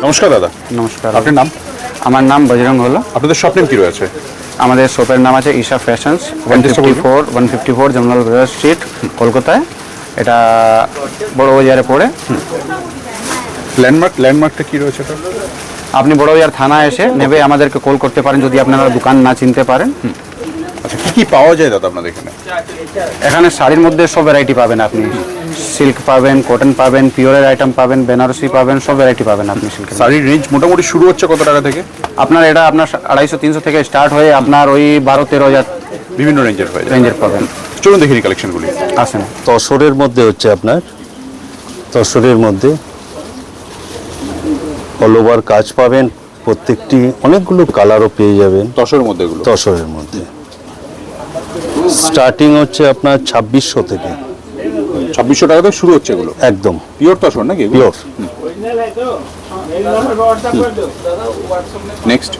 নমস্কার দাদা। নমস্কার, আপনার নাম? আমার নাম বজরং হলো। আপনাদের শপ নেম কি রয়েছে? আমাদের শপের নাম আছে ঈশা ফ্যাশনস, 154 জমনাল বাজার স্ট্রিট, কলকাতায়। এটা বড় বাজারে পড়ে। ল্যান্ডমার্কটা কি রয়েছে এটা? আপনি বড় বাজার থানায় এসে নেবে আমাদেরকে কল করতে পারেন যদি আপনারা দোকান না চিনতে পারেন। আচ্ছা, কি কি পাওয়া যায় দাদা আপনাদের এখানে? এখানে শাড়ির মধ্যে সব ভ্যারাইটি পাবেন আপনি। সিল্ক পাবেন, কটন পাবেন, পিওরের আইটেম পাবেন, বেনারসি পাবেন, সব ভ্যারাইটি পাবেন আপনি সিল্কের। শাড়ির রেঞ্জ মোটামুটি শুরু হচ্ছে কত টাকা থেকে? আপনার এটা আপনার 250-300 থেকে স্টার্ট হয়ে আপনার ওই 12-13 হাজার বিভিন্ন রেঞ্জের হয়ে যায়। রেঞ্জের পাবেন। চলুন দেখিনি কালেকশনগুলি। আসেন। তসরের মধ্যে হচ্ছে আপনার, তসরের মধ্যে অল ওভার কাজ পাবেন, প্রত্যেকটি অনেকগুলো কালারও পেয়ে যাবেন। তসরের মধ্যে এগুলো তসরের মধ্যে স্টার্টিং হচ্ছে আপনার 2600 থেকে। 2600 টাকা থেকে শুরু হচ্ছে এগুলো। একদম পিওর তসর নাকি এগুলো? পিওর। নেক্সট।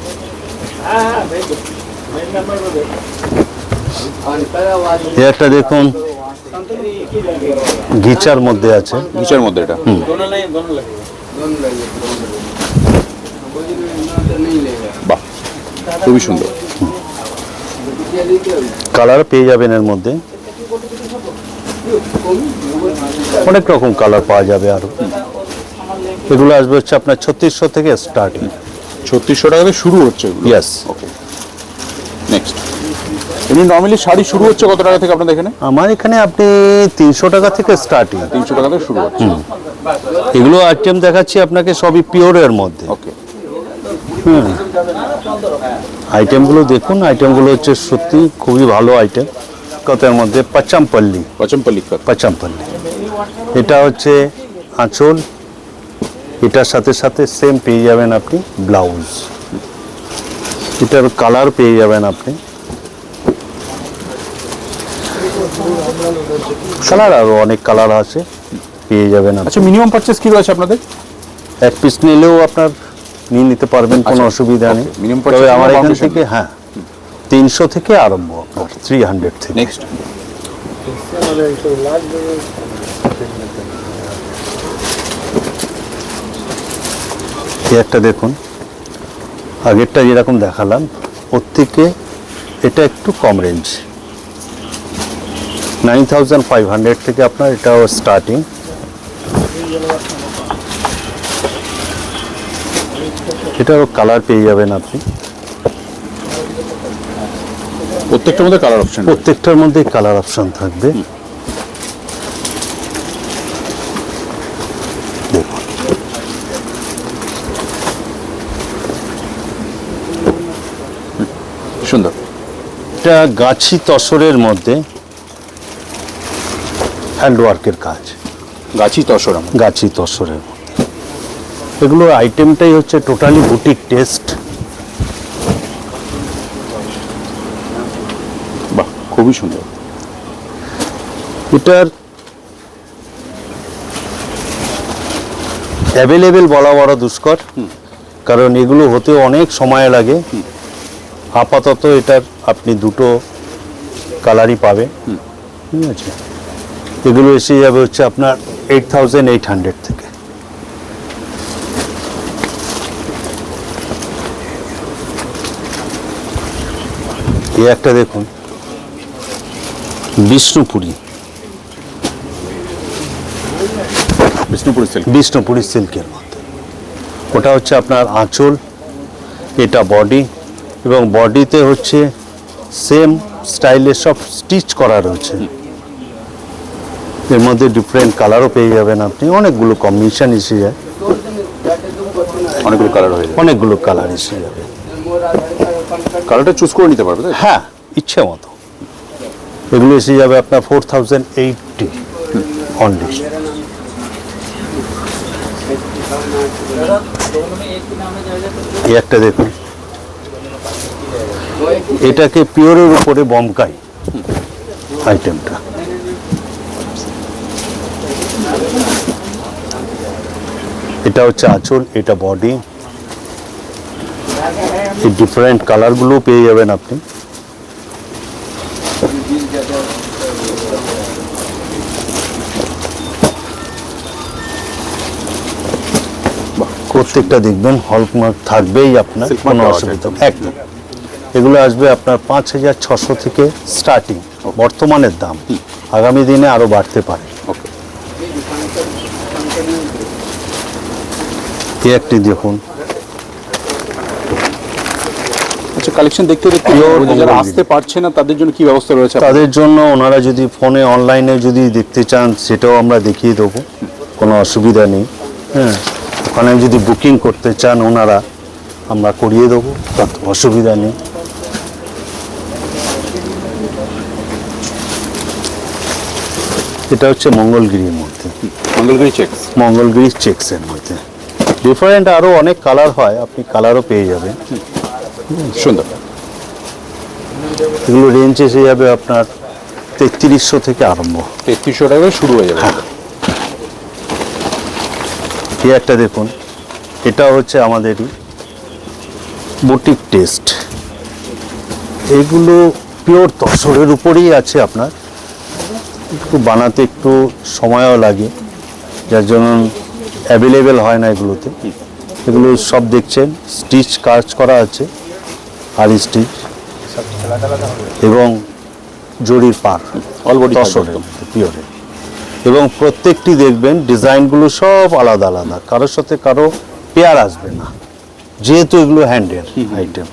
একটা দেখুন ঘিচার মধ্যে আছে। নিচের মধ্যে এটা বাহ, খুবই সুন্দর। কালার পেয়ে যাবেন এর মধ্যে, অনেক রকম কালার পাওয়া যাবে। আরো এগুলো আসবে হচ্ছে আপনার 3600 থেকে স্টার্টিং। 3600 টাকা থেকে শুরু হচ্ছে এগুলো। ইয়েস। ওকে, নেক্সট। এমনি নর্মালি শাড়ি শুরু হচ্ছে কত টাকা থেকে আপনাদের এখানে? আমার এখানে আপনি 300 টাকা থেকে স্টার্টিং। 300 টাকা থেকে শুরু হচ্ছে। এগুলো আইটেম দেখাচ্ছি আপনাকে সবই পিওরের মধ্যে। ওকে, আইটেমগুলো দেখুন, আইটেমগুলো হচ্ছে সত্যি খুবই ভালো আইটেম। কতের মধ্যে পাচামপল্লি। পচমপল্লি কাট। পাচামপল্লি এটা হচ্ছে আঁচল, এটার সাথে সাথে সেম পেয়ে যাবেন আপনি ব্লাউজ। এটার কালার পেয়ে যাবেন আপনি, কালার আরও অনেক কালার আছে পেয়ে যাবেন আপনি। আচ্ছা, মিনিমাম পারচেস কি রয়েছে আপনাদের? এক পিস নিলেও আপনার নিয়ে নিতে পারবেন, কোনো আচ্ছা, অসুবিধা নেই। minimum তবে purchase আমার কোনো এখান foundation থেকে 300 থেকে আরম্ভ, 300 থেকে। নেক্সট। এই একটা দেখুন, আগেরটা যেরকম দেখালাম ওর থেকে এটা একটু কম রেঞ্জ, 9500 থেকে আপনার এটাও স্টার্টিং। এটারও কালার পেয়ে যাবেন আপনি, প্রত্যেকটার মধ্যে কালার অপশন। প্রত্যেকটার মধ্যে কালার অপশন থাকবে। দেখুন সুন্দর। এটা গাছি তসরের মধ্যে হ্যান্ডওয়ার্কের কাজ, গাছি তসর। গাছি তসরের মধ্যে এগুলোর আইটেমটাই হচ্ছে টোটালি বুটিক টেস্ট। বাহ, খুবই সুন্দর। এটার অ্যাভেলেবেল বলা বড় দুষ্কর, কারণ এগুলো হতে অনেক সময় লাগে। আপাতত এটার আপনি দুটো কালারই পাবে, ঠিক আছে। এগুলো এসে যাবে হচ্ছে আপনার 8800 থেকে। এই একটা দেখুন বিষ্ণুপুরি, বিষ্ণুপুরি সিল্ক। বিষ্ণুপুরি সিল্কের মধ্যে। ওটা হচ্ছে আপনার আঁচল, এটা বডি, এবং বডিতে হচ্ছে সেম স্টাইলের সব স্টিচ করা রয়েছে। এর মধ্যে ডিফারেন্ট কালারও পেয়ে যাবেন আপনি, অনেকগুলো কম্বিনেশন এসে যায়, অনেকগুলো কালার হয়ে যায়। অনেকগুলো কালার এসে যাবে। কালারটা চুজ করে নিতে পারবে তাই? হ্যাঁ, ইচ্ছে মতো। এগুলো এসে যাবে আপনার 4080 অনলি। এই একটা দেখুন, এটাকে পিওরের উপরে বমকাই আইটেমটা। এটা হচ্ছে আঁচল, এটা বডি। এই ডিফারেন্ট কালারগুলো পেয়ে যাবেন আপনি। প্রত্যেকটা দেখবেন হলমার্ক থাকবেই আপনার, Silk mark কোনো পাওয়া অসুবিধা যায়। নেই। একদম এগুলো আসবে আপনার 5,600 থেকে স্টার্টিং বর্তমানের দাম, আগামী দিনে আরো বাড়তে পারে। ওকে, এই একটি দেখুন, আচ্ছা কালেকশন দেখতে দেখতে যারা আসতে পারছে না তাদের জন্য কি ব্যবস্থা রয়েছে আপনাদের? তাদের জন্য ওনারা যদি ফোনে অনলাইনে যদি দেখতে চান সেটাও আমরা দেখিয়ে দেবো, কোনো অসুবিধা নেই। হ্যাঁ, ওখানে যদি বুকিং করতে চান ওনারা, আমরা করিয়ে দেবো, তাতে অসুবিধা নেই। এটা হচ্ছে মঙ্গলগিরির মধ্যে, মঙ্গলগিরি চেকস। মঙ্গলগিরি চেক্সের মধ্যে ডিফারেন্ট আরও অনেক কালার হয়, আপনি কালারও পেয়ে যাবেন। সুন্দর। এগুলো রেঞ্জ এসে যাবে আপনার 3300 থেকে আরম্ভ। 3300 টাকা শুরু হয়ে যাবে। এই একটা দেখুন, এটা হচ্ছে আমাদেরই বুটিক টেস্ট। এগুলো পিওর তসরের উপরেই আছে আপনার, একটু বানাতে একটু সময়ও লাগে, যার জন্য অ্যাভেলেবেল হয় না এগুলোতে। এগুলো সব দেখছেন স্টিচ কাজ করা আছে, আর স্টিচ এবং জরির পার, অল বডি তসরের পিওরের। এবং প্রত্যেকটি দেখবেন ডিজাইনগুলো সব আলাদা আলাদা, কারোর সাথে কারো পেয়ার আসবে না, যেহেতু এগুলো হ্যান্ডের আইটেম।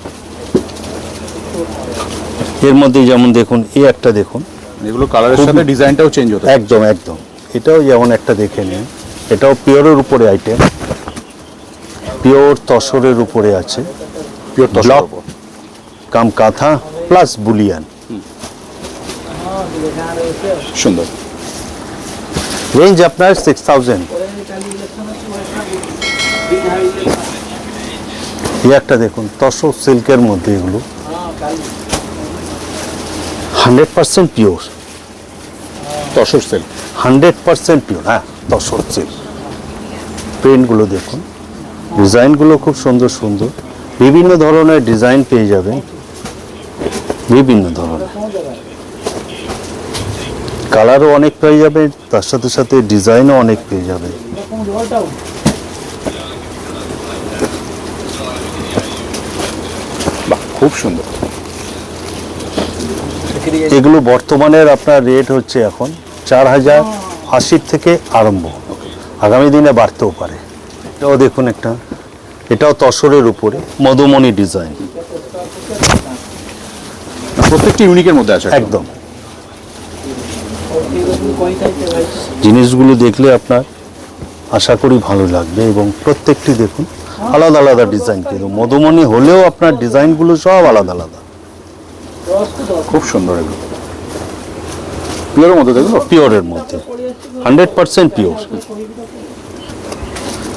এর মধ্যে যেমন দেখুন, এই একটা দেখুন, এগুলো কালারের সাথে ডিজাইনটাও চেঞ্জ হতে পারে। একদম একদম। এটাও যেমন একটা দেখে নিন, এটাও পিওরের উপরে আইটেম, পিওর তসরের উপরে আছে, পিওর ব্লক তসর। কাম কাঁথা প্লাস বুলিয়ান। সুন্দর। রেঞ্জ আপনার 6000। এই একটা দেখুন, তসর সিল্কের মধ্যে এগুলো 100% পিওর, তসর সেল। 100% পিওর। হ্যাঁ, তসর সিল্ক। প্রিন্টগুলো দেখুন, ডিজাইনগুলো খুব সুন্দর সুন্দর, বিভিন্ন ধরনের ডিজাইন পেয়ে যাবেন, বিভিন্ন ধরনের কালারও অনেক পেয়ে যাবেন, তার সাথে সাথে ডিজাইনও অনেক পেয়ে যাবেন। বাহ, খুব সুন্দর। এগুলো বর্তমানের আপনার রেট হচ্ছে এখন 4080 থেকে আরম্ভ, আগামী দিনে বাড়তেও পারে। এটাও দেখুন একটা, এটাও তসরের উপরে মধুমণি ডিজাইন, প্রত্যেকটি ইউনিকের মধ্যে আছে একদম। জিনিসগুলো দেখলে আপনার আশা করি ভালো লাগবে, এবং প্রত্যেকটি দেখুন আলাদা আলাদা ডিজাইন, কিন্তু মধুমণি হলেও আপনার ডিজাইনগুলো সব আলাদা আলাদা। খুব সুন্দর। এগুলো পিওরের মধ্যে দেখলো, পিওরের মধ্যে 100% পিওর।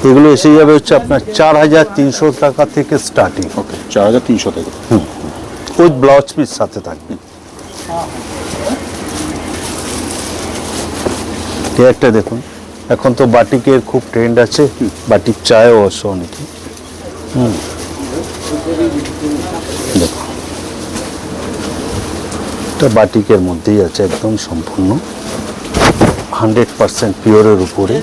এগুলো এসে যাবে হচ্ছে আপনার 4300 টাকা থেকে স্টার্টিং, ওকে, 4300 থেকে। উইথ ব্লাউজ পিস সাথে থাকবে। এই একটা দেখুন, এখন তো বাটিকের খুব ট্রেন্ড আছে, বাটিক চায়ও অবশ্য অনেকে। দেখুন, এটা বাটিকের মধ্যেই আছে, একদম সম্পূর্ণ 100% পিওরের উপরে।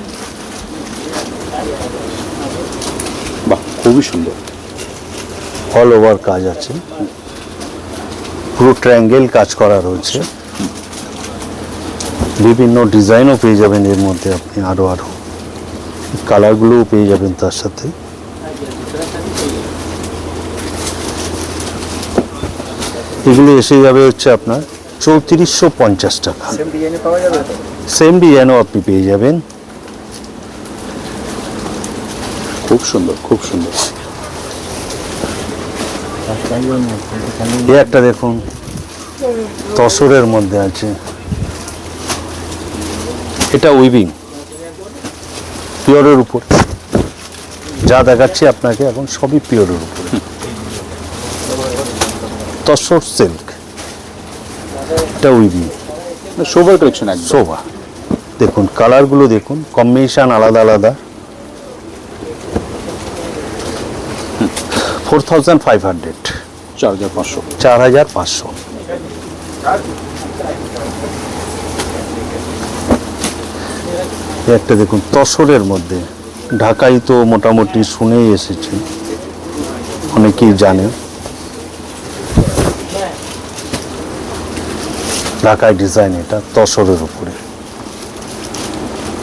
বাহ, খুবই সুন্দর। অল ওভার কাজ আছে, পুরো ট্রায়াঙ্গেল কাজ করা রয়েছে, বিভিন্ন ডিজাইনও পেয়ে যাবেন এর মধ্যে, আপনি আরো আরো কালারগুলোও পেয়ে যাবেন তার সাথে। এগুলো এসে যাবে হচ্ছে আপনার 3450 টাকা। সেম ডিজাইনও আপনি পেয়ে যাবেন। খুব সুন্দর, খুব সুন্দর। এই একটা দেখুন, তসরের মধ্যে আছে, এটা উইভিং পিওরের উপর, যা দেখাচ্ছি আপনাকে এখন সবই পিওরের উপর। তসর সিল্ক, এটা উইভিং শোভার কালেকশন একদম। শোভা। দেখুন কালারগুলো দেখুন, কম্বিনেশন আলাদা আলাদা। 4500, 4500। 4500। একটা দেখুন তসরের মধ্যে ঢাকাই তো মোটামুটি শুনেই এসেছে, অনেকেই জানে। ঢাকাই ডিজাইন, এটা তসরের উপরে,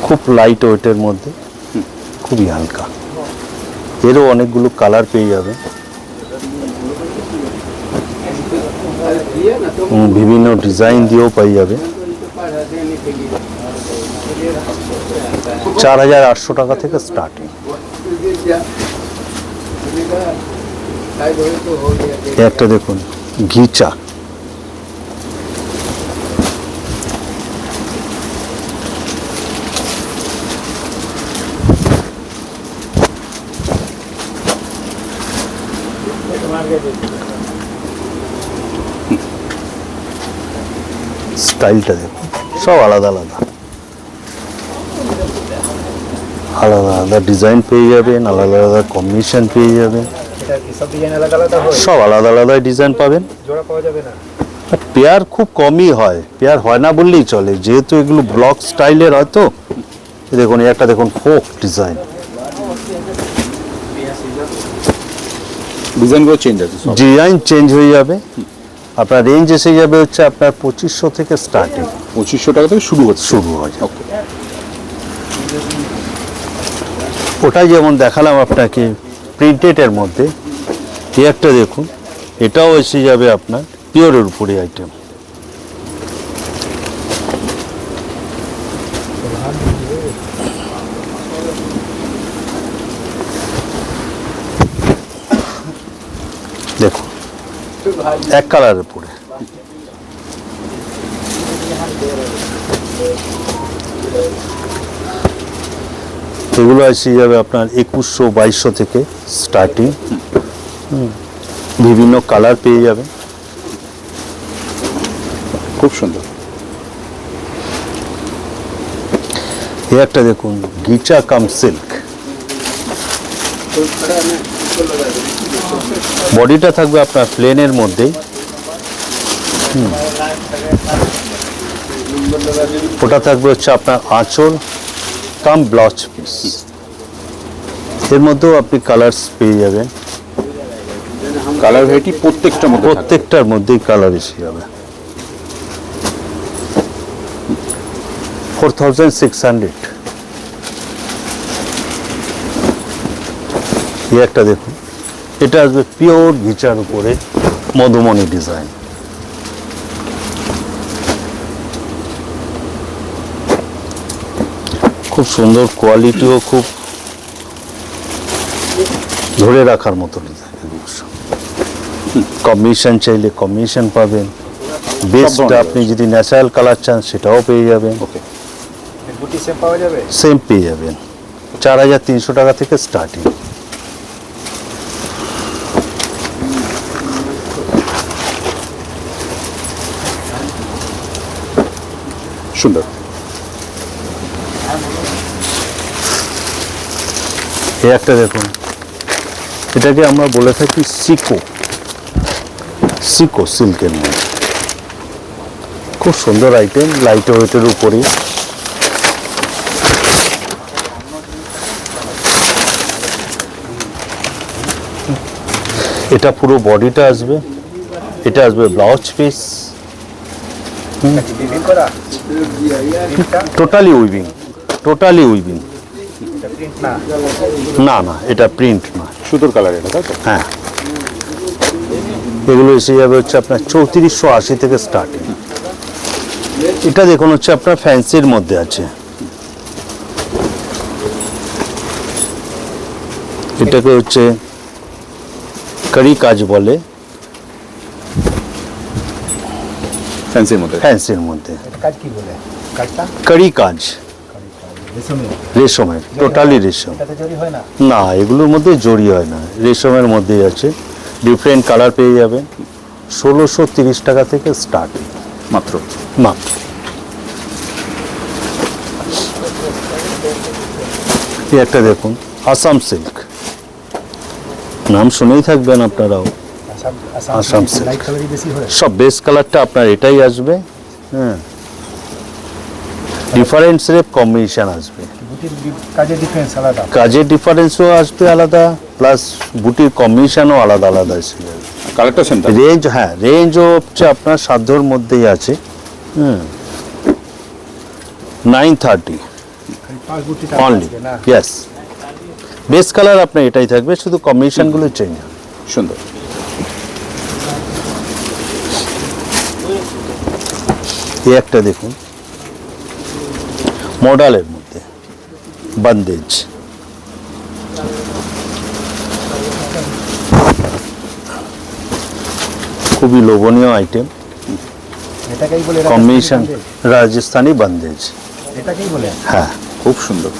খুব লাইট ওয়েটের মধ্যে, খুবই হালকা। এরও অনেকগুলো কালার পেয়ে যাবে, বিভিন্ন ডিজাইন দিয়েও পেয়ে যাবে। 4,800 টাকা থেকে স্টার্টিং। একটা দেখুন ঘিচা, স্টাইলটা দেখুন, সব আলাদা আলাদা আলাদা আলাদা ডিজাইন পেয়ে যাবেন, আলাদা আলাদা কম্বিনেশন পেয়ে যাবেন, সব আলাদা আলাদা ডিজাইন পাবেন। পেয়ার খুব কমই হয়, পেয়ার হয় না বললেই চলে, যেহেতু এগুলো ব্লক স্টাইলের হয়তো। দেখুন একটা দেখুন ফোক ডিজাইন, ডিজাইনগুলো চেঞ্জ আছে, ডিজাইন চেঞ্জ হয়ে যাবে। আপনার রেঞ্জ এসে যাবে হচ্ছে আপনার 2500 থেকে স্টার্টিং, 2500 টাকা থেকে শুরু হচ্ছে। শুরু হয়। ওকে, ওটাই যেমন দেখালাম আপনাকে প্রিন্টেডের মধ্যে, এই একটা দেখুন, এটাও এসে যাবে আপনার পিওরের উপরে আইটেম। দেখুন এক কালারের উপরে, এগুলো এসে যাবে আপনার 2100-2200 থেকে স্টার্টিং। বিভিন্ন কালার পেয়ে যাবেন, খুব সুন্দর। এই একটা দেখুন গিচা কাম সিল্ক, বডিটা থাকবে আপনার প্লেনের মধ্যেই। ওটা থাকবে হচ্ছে আপনার আঁচল কাম ব্লাউজ পিস, এর মধ্যেও আপনি কালার্স পেয়ে যাবেন। কালার ভ্যারাইটি প্রত্যেকটার মধ্যে থাকবে। প্রত্যেকটার মধ্যেই কালার এসে যাবে। 4600। এই একটা দেখুন, এটা আসবে পিওর ঘিচার উপরে মধুমণি ডিজাইন। খুব সুন্দর, কোয়ালিটিও খুব ধরে রাখার মতো ডিজাইন। কম্বিনেশন চাইলে কম্বিনেশন পাবেন, বেস্ট আপনি যদি ন্যাচারাল কালার চান সেটাও পেয়ে যাবেন। ওকে, সেম পেয়ে যাবেন। 4300 টাকা থেকে স্টার্টিং। সুন্দর। এই একটা দেখুন, এটাকে আমরা বলে থাকি সিকো, সিকো সিল্কের মধ্যে, খুব সুন্দর আইটেম, লাইট ওয়েটের উপরে। এটা পুরো বডিটা আসবে, এটা আসবে blouse piece, totally weaving, totally weaving. না না, এটা প্রিন্ট না, সুতোর কালার এটা, তাই তো? হ্যাঁ। এগুলো এসে যাবে হচ্ছে আপনার 3480 থেকে স্টার্টিং। এটা দেখুন হচ্ছে আপনার ফ্যান্সির মধ্যে আছে, এটাকে হচ্ছে কারি কাজ বলে, ফ্যান্সির মধ্যে। ফ্যান্সির মধ্যে কাজ কি বলে? কাজটা কারি কাজ, রেশমে, রেশমের, টোটালি রেশম। এটাতে জরি হয় না? না, এগুলোর মধ্যে জড়ি হয় না, রেশমের মধ্যেই আছে। ডিফারেন্ট কালার পেয়ে যাবেন। 1630 টাকা থেকে স্টার্ট মাত্র। মাত্র। এই একটা দেখুন আসাম সিল্ক, নাম শুনেই থাকবেন আপনারাও। আসাম সিল্ক, লাইট কালারই বেশি হয়। সব বেস কালারটা আপনার এটাই আসবে। হ্যাঁ, ডিফারেন্ট শেপ কম্বিনেশন আসবে। কাজের ডিফারেন্স আলাদা। কাজের ডিফারেন্সও আসবে আলাদা, প্লাস বুটির কম্বিনেশনও আলাদা আলাদা এসে যাবে। কালারটা সেন্টার। রেঞ্জ, হ্যাঁ রেঞ্জও হচ্ছে আপনার সাধ্যর মধ্যেই আছে। 930 পাঁচ বুটিটা অনলি, আসবে না? ইয়েস। বেস কালার আপনার এটাই থাকবে, শুধু কম্বিনেশনগুলো চেঞ্জ হবে। সুন্দর। এই একটা দেখুন, মডেলের মধ্যে বন্দেজ, খুবই লোভনীয় আইটেম। এটাকেই বলে কম্বিনেশন রাজস্থানি বন্দেজ, এটাকেই বলে। হ্যাঁ খুব সুন্দর।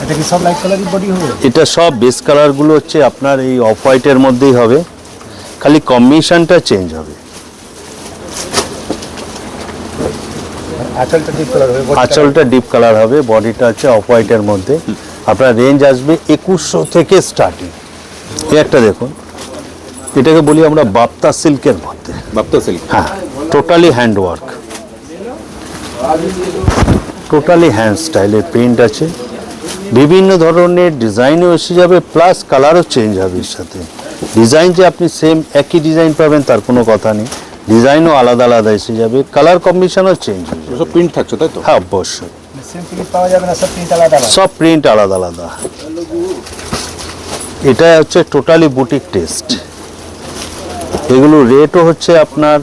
এটা কি সব লাইট কালারই বডি হবে? এটা সব বেস কালারগুলো হচ্ছে আপনার এই অফ হোয়াইটের মধ্যেই হবে, খালি কম্বিনেশনটা চেঞ্জ হবে। আঁচলটা ডিপ কালার হবে, আঁচলটা ডিপ কালার হবে, বডিটা হচ্ছে অফ হোয়াইটের মধ্যে। আপনার রেঞ্জ আসবে 2100 থেকে স্টার্টিং। এই একটা দেখুন, এটাকে বলি আমরা বাপ্তা সিল্কের মধ্যে। বাপ্তা সিল্ক। হ্যাঁ, টোটালি হ্যান্ডওয়ার্ক, টোটালি হ্যান্ড স্টাইলের প্রিন্ট আছে, বিভিন্ন ধরনের ডিজাইনও এসে যাবে, প্লাস কালারও চেঞ্জ হবে এর সাথে। ডিজাইন যে আপনি সেম একই ডিজাইন পাবেন তার কোনো কথা নেই, ডিজাইনও আলাদা আলাদা এসে যাবে, কালার কম্বিনেশনও চেঞ্জ হয়ে যাবে। সব প্রিন্ট থাকছে তাই তো? হ্যাঁ অবশ্যই, সেম প্রিন্ট পাওয়া যাবে না, সব প্রিন্ট আলাদা আলাদা। সব প্রিন্ট আলাদা আলাদা। এটা হচ্ছে টোটালি বুটিক টেস্ট। এগুলো রেটও হচ্ছে আপনার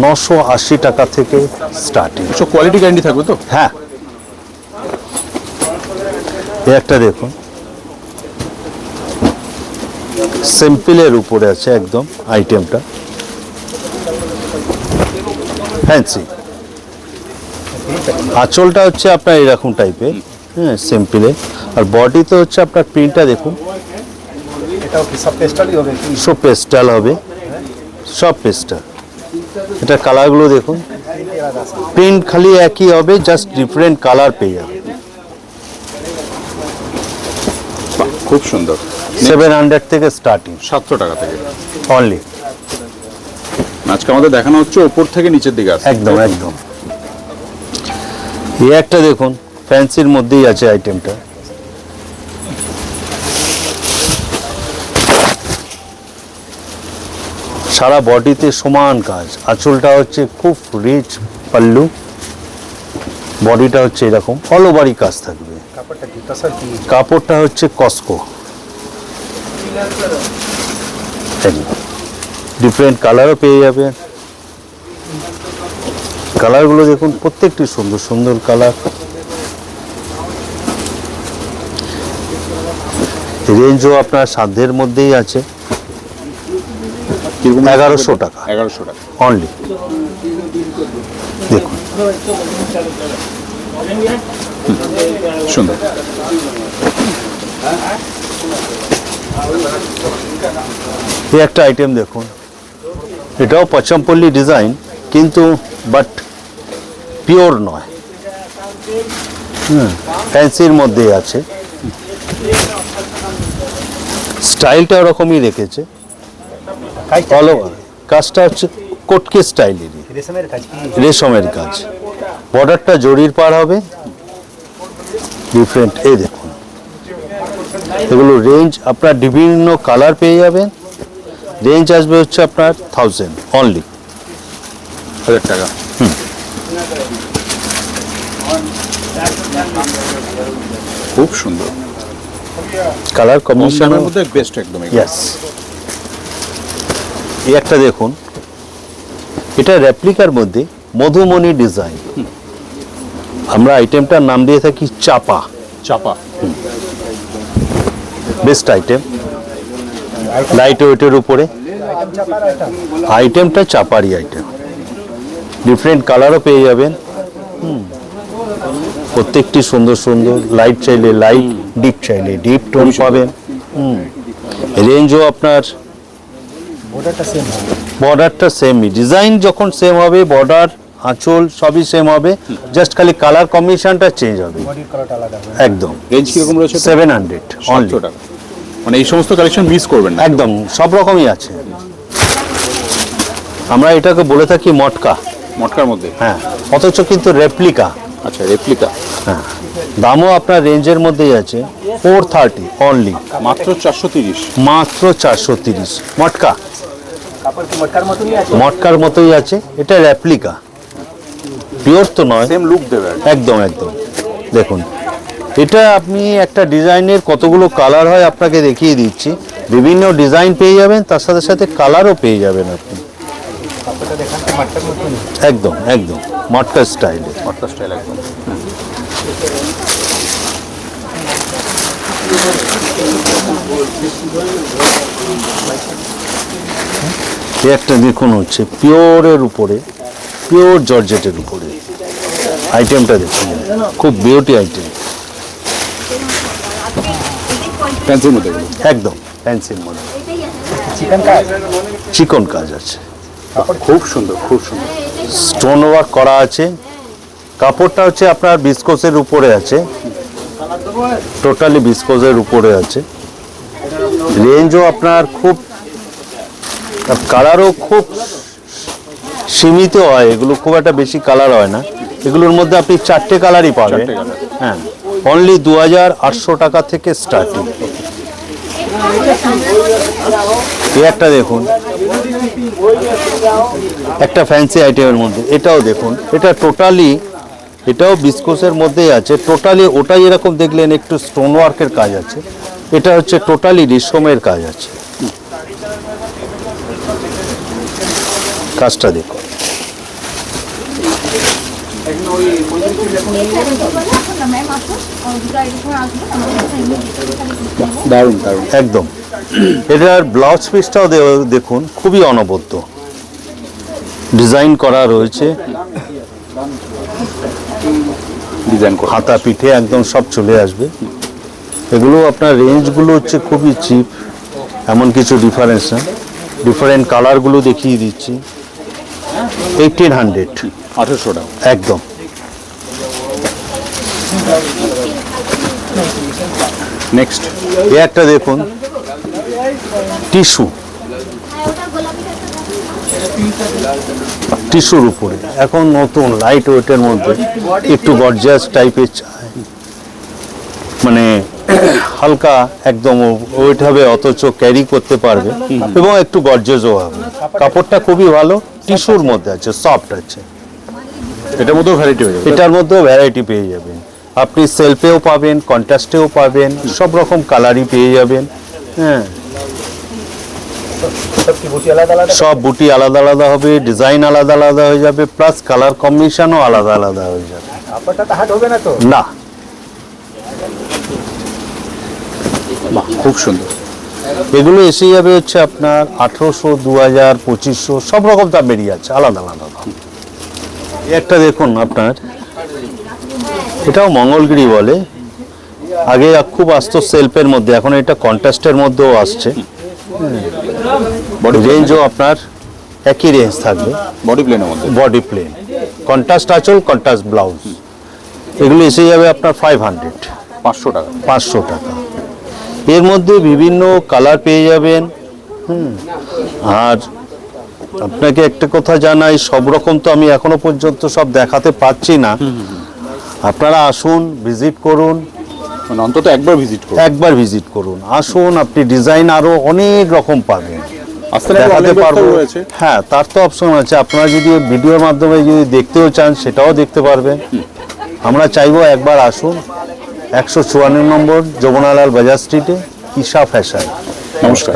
980 টাকা থেকে স্টার্টিং। সব কোয়ালিটি গ্যারান্টি থাকবে তো? হ্যাঁ, এই একটা দেখুন, সিম্পলের উপরে আছে একদম আইটেমটা, ফ্যান্সি। আঁচলটা হচ্ছে আপনার এরকম টাইপের, হ্যাঁ সিম্পলে। আর বডিতে হচ্ছে আপনার প্রিন্টটা দেখুন, এটাও কি সব পেস্টালই হবে কি? সব পেস্টাল হবে, সব পেস্টাল। এটা কালারগুলো দেখুন, প্রিন্ট খালি একই হবে, জাস্ট ডিফারেন্ট কালার পেয়ে যাবে। বাহ, খুব সুন্দর। 700 থেকে স্টার্টিং, 700 টাকা থেকে অনলি। আজকে আমাদের দেখানো হচ্ছে ওপর থেকে নিচের দিকে আসছে। একদম একদম। এই একটা দেখুন, ফ্যান্সির মধ্যেই আছে আইটেমটা। সারা বডিতে সমান কাজ, আঁচলটা হচ্ছে খুব রিচ পাল্লু, বডিটা হচ্ছে এরকম অল ওভারই কাজ থাকবে। কাপড়টা কি তসর কি? কাপড়টা হচ্ছে কসকো, ডিফারেন্ট কালারও পেয়ে যাবেন। কালারগুলো দেখুন, প্রত্যেকটি সুন্দর সুন্দর কালার। রেঞ্জও আপনার সাধ্যের মধ্যেই আছে, 1100 টাকা 1100 টাকা অনলি। দেখুন সুন্দর। এই একটা আইটেম দেখুন, এটাও পচমপল্লী ডিজাইন, কিন্তু বাট পিওর নয়, ফ্যান্সির মধ্যেই আছে। স্টাইলটা ওরকমই রেখেছে, কাজটা অল ওভার কাজটা হচ্ছে কোটকে স্টাইলেরই, রেশমের কাজ কি? রেশমের কাজ। বর্ডারটা জরির পার হবে, ডিফারেন্ট। এই দেখুন, এগুলো রেঞ্জ আপনার বিভিন্ন কালার পেয়ে যাবেন। রেঞ্জ আসবে হচ্ছে আপনার 1000 অনলি, 1000 টাকা। খুব সুন্দর কালার কম্বিনেশনের দামের মধ্যে বেস্ট একদম। ইয়েস। এই একটা দেখুন, এটা রেপ্লিকার মধ্যে মধুমণি ডিজাইন। আমরা আইটেমটার নাম দিয়ে থাকি চাপা। চাপা। বেস্ট আইটেম, লাইট ওয়েটের উপরে। আইটেম চাপার আইটেম। আইটেমটা চাপারি আইটেম, ডিফারেন্ট কালারও পেয়ে যাবেন। প্রত্যেকটি সুন্দর সুন্দর, লাইট চাইলে লাইট, ডিপ চাইলে ডিপ টোন পাবেন। রেঞ্জও আপনার, বর্ডারটা সেম হবে। বর্ডারটা সেমই, ডিজাইন যখন সেম হবে, বর্ডার আঁচল সবই সেম হবে, জাস্ট খালি কালার কম্বিনেশনটা চেঞ্জ হবে। বডির কালারটা আলাদা হবে। একদম। রেঞ্জ কিরকম রয়েছে? 700 অনলি 700 টাকা। মানে এই সমস্ত কালেকশন মিস করবেন না। একদম, সব রকমই আছে। আমরা এটাকে বলে থাকি মটকা, মটকার মধ্যে। হ্যাঁ, অথচ কিন্তু রেপ্লিকা। আচ্ছা, রেপ্লিকা। হ্যাঁ, দামও আপনার রেঞ্জের মধ্যেই আছে 430 অনলি, মাত্র 430। মাত্র 430। মটকা কাপড় কি মটকার মতনই আছে? মটকার মতোই আছে, এটা রেপ্লিকা, পিওর তো নয়। সেম লুক দেবে আর কি। একদম একদম। দেখুন এটা আপনি একটা ডিজাইনের কতগুলো কালার হয় আপনাকে দেখিয়ে দিচ্ছি, বিভিন্ন ডিজাইন পেয়ে যাবেন, তার সাথে সাথে কালারও পেয়ে যাবেন আপনি। কাপড়টা দেখান তো মটকার মতনই। একদম একদম মটকা স্টাইলে। মটকা স্টাইল একদম। এই একটা দেখুন হচ্ছে পিওরের উপরে, পিওর জর্জেটের উপরে আইটেমটা দেখুন, খুব বিউটি আইটেম, ফ্যান্সির মধ্যে এগুলো। একদম ফ্যান্সির মধ্যে চিকেন কাজ। চিকন কাজ আছে, খুব সুন্দর, খুব সুন্দর। স্টোন ওয়ার্ক করা আছে। কাপড়টা হচ্ছে আপনার বিস্কোসের উপরে আছে, টোটালি বিস্কোসের উপরে আছে। রেঞ্জও আপনার খুব, কালারও খুব সীমিত হয়, এগুলো খুব একটা বেশি কালার হয় না। এগুলোর মধ্যে আপনি 4টে কালারই পাবেন। হ্যাঁ, অনলি 2800 টাকা থেকে স্টার্টিং। এই একটা দেখুন, একটা ফ্যান্সি আইটেমের মধ্যে, এটাও দেখুন, এটা টোটালি, এটাও বিস্কোসের মধ্যেই আছে। টোটালি ওটাই এরকম দেখলেন একটু স্টোন ওয়ার্কের কাজ আছে, এটা হচ্ছে টোটালি রেশমের কাজ আছে। কাজটা দেখুন, দারুণ দারুণ। একদম। এটার ব্লাউজ পিসটাও দেখুন, খুবই অনবদ্য ডিজাইন করা রয়েছে, ডিজাইন করা। হাতা পিঠে একদম সব চলে আসবে। এগুলো আপনার রেঞ্জগুলো হচ্ছে খুবই চিপ, এমন কিছু ডিফারেন্স না। ডিফারেন্ট কালারগুলো দেখিয়ে দিচ্ছি। 1800, 1800 টাকা একদম। নেক্সট। এই একটা দেখুন, টিস্যু, টিস্যুর উপরে এখন নতুন লাইট ওয়েটের মধ্যে একটু গর্জিয়াস টাইপের চাই, মানে হালকা একদম ওয়েট হবে অথচ ক্যারি করতে পারবে এবং একটু গর্জিয়াসও হবে। কাপড়টা খুবই ভালো, টিস্যুর মধ্যে আছে, সফট আছে। এটার মধ্যেও ভ্যারাইটি হয়ে যাবে। এটার মধ্যেও ভ্যারাইটি পেয়ে যাবেন আপনি, সেলফেও পাবেন, কন্ট্রাস্টেও পাবেন, সব রকম কালারই পেয়ে যাবেন। হ্যাঁ, সব কি বুটি আলাদা আলাদা? সব বুটি আলাদা আলাদা হবে, ডিজাইন আলাদা আলাদা হয়ে যাবে, প্লাস কালার কম্বিনেশনও আলাদা আলাদা হয়ে যাবে। কাপড়টা তো হাট হবে না তো? না, বাহ, খুব সুন্দর। এগুলো এসে যাবে হচ্ছে আপনার 1800, 2000, 2500, সব রকম দাম বেরিয়ে আছে, আলাদা আলাদা দাম। এই একটা দেখুন আপনার, এটাও মঙ্গলগিরি বলে, আগে খুব আসতো সেলফের মধ্যে, এখন এটা কন্ট্রাস্টের মধ্যেও আসছে। রেঞ্জও আপনার একই রেঞ্জ থাকবে, বডি প্লেনের মধ্যে। বডি প্লেন, কন্ট্রাস্ট আঁচল, কন্ট্রাস্ট ব্লাউজ। এগুলো এসে যাবে আপনার 500, 500 টাকা। 500 টাকা। এর মধ্যে বিভিন্ন কালার পেয়ে যাবেন। আর আপনাকে একটা কথা জানাই, সব রকম তো আমি এখনো পর্যন্ত সব দেখাতে পারছি না। আপনারা আসুন, ভিজিট করুন, মানে অন্তত একবার ভিজিট করুন। একবার ভিজিট করুন, আসুন, আপনি ডিজাইন আরো অনেক রকম পাবেন, আসলে দেখাতে পারবো। রয়েছে। হ্যাঁ, তার তো অপশন আছে, আপনারা যদি ভিডিওর মাধ্যমে যদি দেখতেও চান সেটাও দেখতে পারবেন। আমরা চাইবো একবার আসুন, 154 নম্বর যমুনালাল বাজার স্ট্রিটে, ঈশা ফ্যাশন। নমস্কার।